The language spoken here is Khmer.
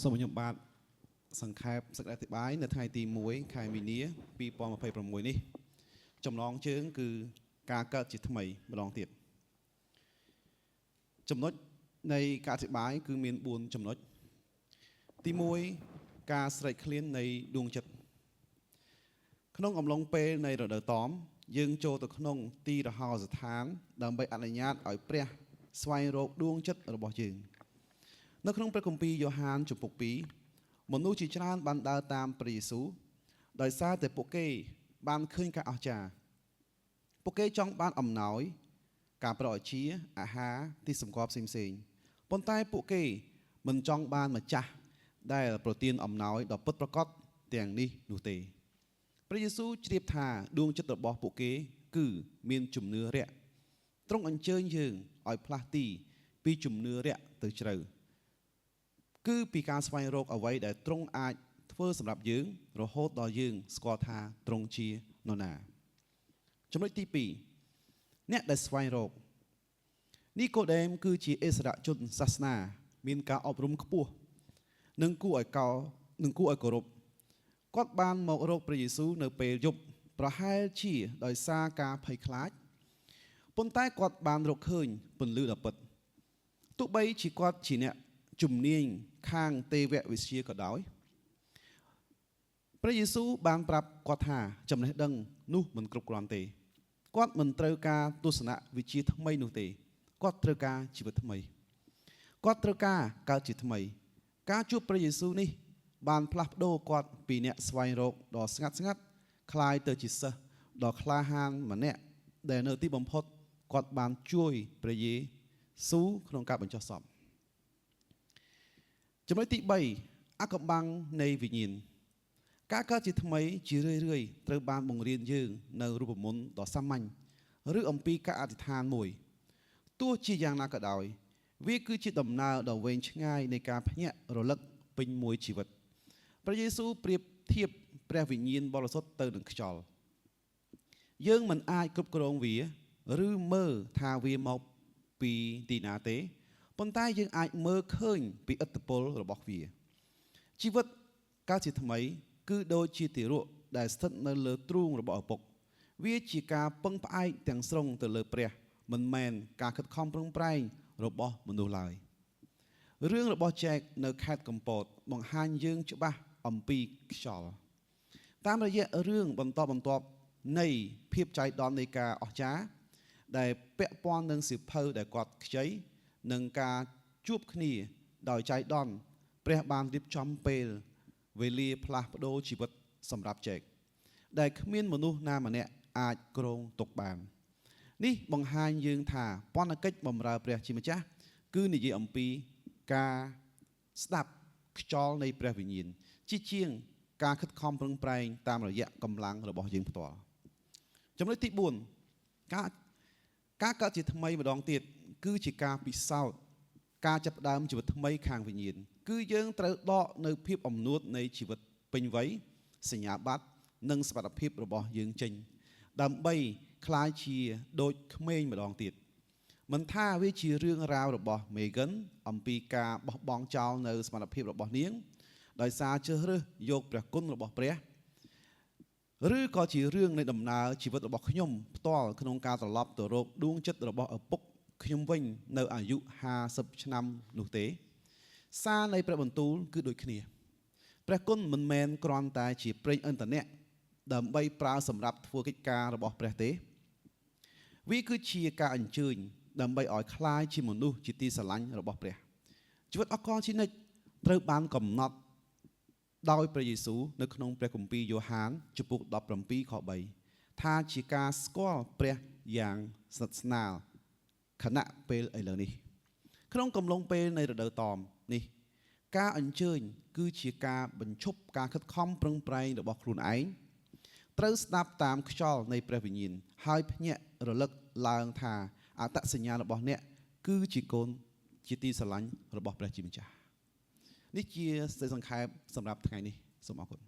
សូមខ្ញុំបាទសង្ខេបសក្តានុពលនៅថ្ងៃទី1ខែមីនា2026នេះចំណងជើងគឺការកើតជាថ្មីម្ដងទៀតចំណុចនៃការអធិប្បាយគឺមាន4ចំណុចទី1ការស្រេកឃ្លាននៃដួងចិត្តក្នុងអំឡុងពេលនៃរដូវតមយើងចូលទៅក្នុងទីរហោស្ថានដើម្បីអនុញ្ញាតឲ្យព្រះស្វែងរកដួងចិត្តរបស់យើងនៅក្នុងព្រះគម្ពីរយ៉ូហានជំពូក2មនុស្សជាច្រើនបានដើរតាមព្រះយេស៊ូវដោយសារតែពួកគេបានឃើញការអស្ចារ្យពួកគេចង់បានអំណោយការប្រោសជាអាហារទីសម្គាល់ផ្សេងៗប៉ុន្តែពួកគេមិនចង់បានម្ចាស់ដែលប្រទានអំណោយដ៏ពិតប្រាកដទាំងនេះនោះទេព្រះយេស៊ូវជ្រាបថាដួងចិត្តរបស់ពួកគេគឺមានជំនឿរាក់ទ្រង់អញ្ជើញយើងឲ្យផ្លាស់ទីពីជំនឿរាក់ទៅជ្រៅគឺពីការស្វែងរកអ្វីដែលទ្រង់អាចធ្វើសម្រាប់យើងរហូតដល់យើងស្គាល់ថាទ្រង់ជានរណាចំណុចទី2អ្នកដែលស្វែងរកនីកូដេមគឺជាអិសរជនសាសនាមានការអប់រំខ្ពស់និងគួរឲ្យគោរពគាត់បានមករកព្រះយេស៊ូវនៅពេលយប់ប្រហែលជាដោយសារការភ័យខ្លាចប៉ុន្តែគាត់បានរកឃើញពន្លឺដ៏ពិតទោះបីជាគាត់ជាអ្នកជំនាញខាងទេវវិទ្យាក៏ដោយព្រះយេស៊ូវបានប្រាប់គាត់ថាចំណេះដឹងនោះមិនគ្រប់គ្រាន់ទេគាត់មិនត្រូវការទស្សនវិជ្ជាថ្មីនោះទេគាត់ត្រូវការជីវិតថ្មីគាត់ត្រូវការកើតជាថ្មីការជួបព្រះយេស៊ូវនេះបានផ្លាស់ប្ដូរគាត់ពីអ្នកស្វែងរកដ៏ស្ងាត់คล้ายទៅជាសិស្សដ៏ក្លាហានម្នាក់ដែលនៅទីបំផុតគាត់បានជួយព្រះយេស៊ូវក្នុងការបញ្ចុះសពចំណុចទី3អាកំបាំងនៃវិញ្ញាណការកើតជាថ្មីជារឿយត្រូវបានបង្រៀនយើងនៅរូបមន្តដ៏សាមញ្ញឬអំពីការអធិដ្ឋានមួយទោះជាយ៉ាងណាក៏ដោយវាគឺជាដំណើរដ៏វែងឆ្ងាយនៃការភ្ញាក់រលឹកពេញមួយជីវិតព្រះយេស៊ូវប្រៀបធៀបព្រះវិញ្ញាណបរិសុទ្ធទៅនឹងខ្យល់យើងមិនអាចគ្រប់គ្រងវាឬមើលថាវាមកពីទីណាទេប៉ុន្តែយើងអាចមើលឃើញពីឥទ្ធិពលរបស់វាជីវិតកើតជាថ្មីគឺដូចជាទារកដែលស្ថិតនៅលើទ្រូងរបស់ឪពុកវាជាការពឹងផ្អែកទាំងស្រុងទៅលើព្រះមិនមែនការខិតខំប្រឹងប្រែងរបស់មនុស្សឡើយរឿងរបស់ចែកនៅខេត្តកំពតបង្ហាញយើងច្បាស់អំពីខ្យល់តាមរយៈរឿងបន្តបន្ទាប់នៃភាពចៃដន្យនៃការអស្ចារ្យដែលពាក់ព័ន្ធនឹងសិភៅដែលគាត់ខ្ចីនិងការជួបគ្នាដោយចៃដន្យព្រះបានរៀបចំពេលវេលាផ្លាស់ប្ដូរជីវិតសម្រាប់ចែកដែលគ្មានមនុស្សណាម្នាក់អាចគ្រងទុកបាននេះបង្ហាញយើងថាពន្ធកិច្ចបម្រើព្រះជាម្ចាស់គឺនិយាយអំពីការស្ដាប់ខ្យល់នៃព្រះវិញ្ញាណជាងការខិតខំប្រឹងប្រែងតាមរយៈកម្លាំងរបស់យើងផ្ទាល់ចំណុចទី4ការកើតជាថ្មីម្ដងទៀតគឺជាការពិសោធន៍ការចាប់ផ្ដើមជីវិតថ្មីខាងវិញ្ញាណគឺយើងត្រូវដកនៅភាពអំនួតនៃជីវិតពេញវ័យសញ្ញាបត្រនិងសមត្ថភាពរបស់យើងចេញដើម្បីក្លាយជាដូចក្មេងម្ដងទៀតមិនថាវាជារឿងរ៉ាវរបស់ Megan អំពីការបោះបង់ចោលនៅសមត្ថភាពរបស់នាងដោយសារជ្រើសរើសយកព្រះគុណរបស់ព្រះឬក៏ជារឿងនៃដំណើរជីវិតរបស់ខ្ញុំផ្ទាល់ក្នុងការត្រឡប់ទៅរកដួងចិត្តរបស់ឪពុកខ្ញុំវិញនៅអាយុ50ឆ្នាំនោះទេសារនៃព្រះបន្ទូលគឺដូចគ្នាព្រះគុណមិនមែនគ្រាន់តែជាប្រេងឥន្ធនៈដើម្បីប្រើសម្រាប់ធ្វើកិច្ចការរបស់ព្រះទេវាគឺជាការអញ្ជើញដើម្បីឲ្យคล้ายជាមនុស្សជាទីស្រឡាញ់របស់ព្រះជីវិតអកលជានិច្ចត្រូវបានកំណត់ដោយព្រះយេស៊ូវនៅក្នុងព្រះគម្ពីរយ៉ូហានជំពូក17ខ3ថាជាការស្គាល់ព្រះយ៉ាងស្និទ្ធស្នាលខណៈពេលឥឡូវនេះក្នុងកំឡុងពេលនៃរដូវតមនេះការអញ្ជើញគឺជាការបញ្ឈប់ការខិតខំប្រឹងប្រែងរបស់ខ្លួនឯងត្រូវស្ដាប់តាមខ្យល់នៃព្រះវិញ្ញាណហើយភ្ញាក់រលឹកឡើងថាអត្តសញ្ញាណរបស់អ្នកគឺជាកូនជាទីស្រឡាញ់របស់ព្រះជាម្ចាស់នេះជាសេចក្តីសង្ខេបសម្រាប់ថ្ងៃនេះសូមអរគុណ